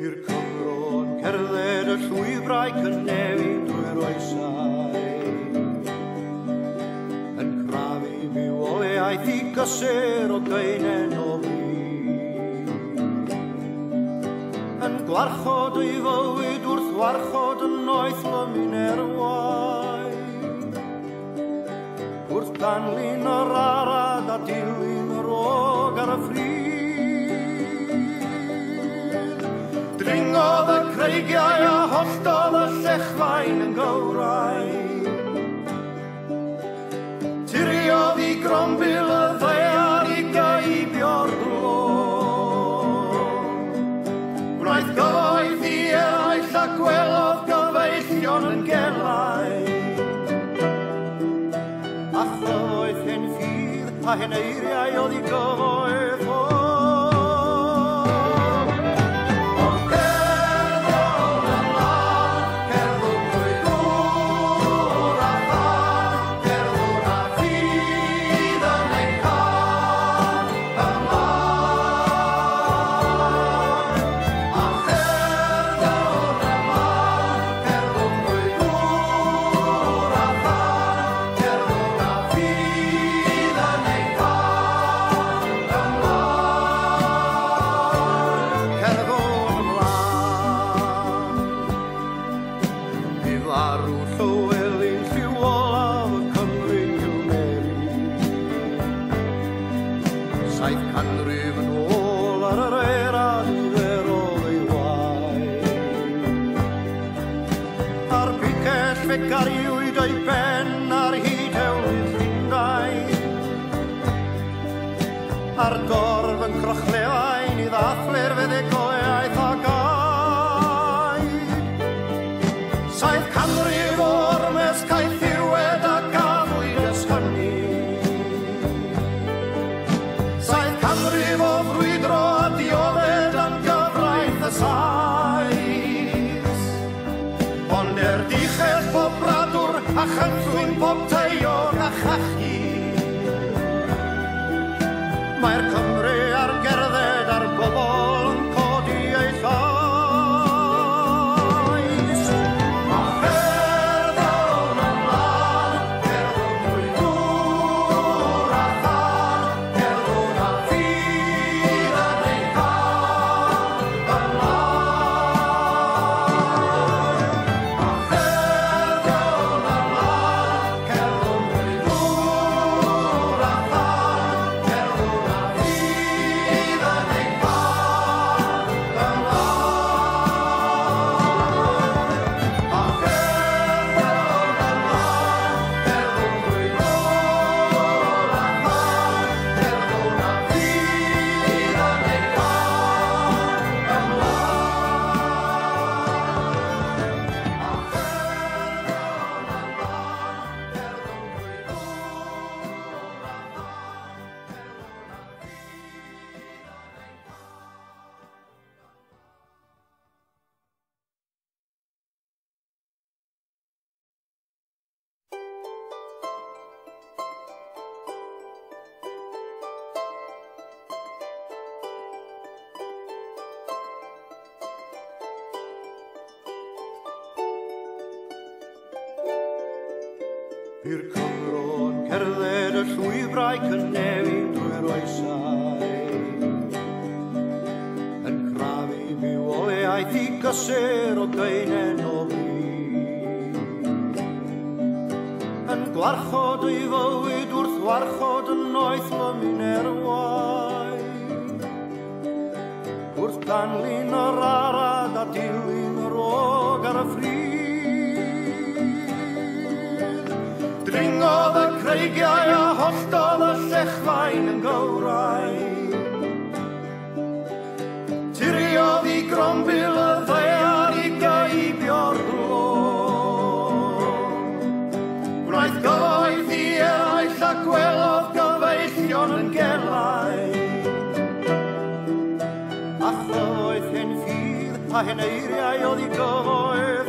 I'r Cymro'n cerdded y llwybrau cynefin drwy'r oesau, yn crafu bywoliaeth I gysur o gaenen o byd, yn gwarchod ei fywyd wrth warchod yn noeth lymun erwaith, wrth ganlun yr arad a dilyn yr og ar y ffryd. Dringodd y creigiau a holltodd y llechfain yn gywrau. Tiriodd I grombil y ddear I gaibio'r glo. Gwnaeth gyfoeth I eraill a gwelodd gyfeillion yn gelau. A chyfoeth hen ffydd a hen eiriau oedd I gyfoeth o. Gariwyd o'i ben ar hyd hewlydd Llundain, ar dorf yn Crochleuain I ddathlu'r feddygoaeth a gaid. Saith canrif o ormes caeth ddiwed a gaddwyd ys hynny. Saith canrif o frwydro a diodded am gyfraith y sais. Ond dichell bob bradwr a chynllwyn bob teiog a chachu. Mae'r Cymru ar gerdded a'r bobl yn codi ei llais. A cerddwn ymlaen, cerddwn drwy dŵr a thar, cerddwn a ffydd yn ein cael ymlaen. I'r Cymro'n cerdded y llwybrau cynefin drwy'r oesau, yn crafu bywoliaeth I gysur o gaenen o byd, yn gwarchod ei fywyd wrth warchod yn noeth lymun erwaith, wrth ganlun yr arad a dilyn yr og ar y ffryd. Dringodd y creigiau a holltodd y llechfain yn gywrau. Tiriodd I grombil y ddear I gaibio'r glo. Gwnaeth gyfoeth I eraill a gwelodd gyfeillion yn gelau. A chyfoeth hen ffydd a hen eiriau oedd I gyfoeth